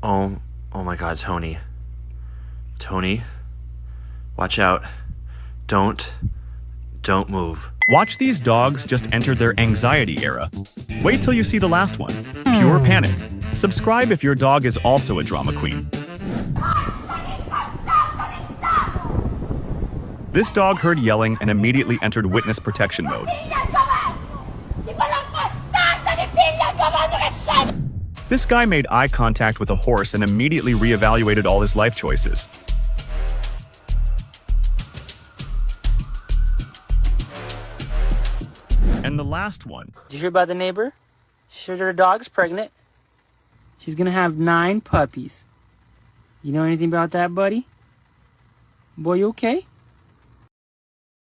Oh my God, Tony. Tony, watch out. Don't move. Watch these dogs just enter their anxiety era. Wait till you see the last one, pure panic. Subscribe if your dog is also a drama queen. This dog heard yelling and immediately entered witness protection mode. This guy made eye contact with a horse and immediately reevaluated all his life choices. And the last one. Did you hear about the neighbor? She heard her dog's pregnant. She's gonna have 9 puppies. You know anything about that, buddy? Boy, you okay?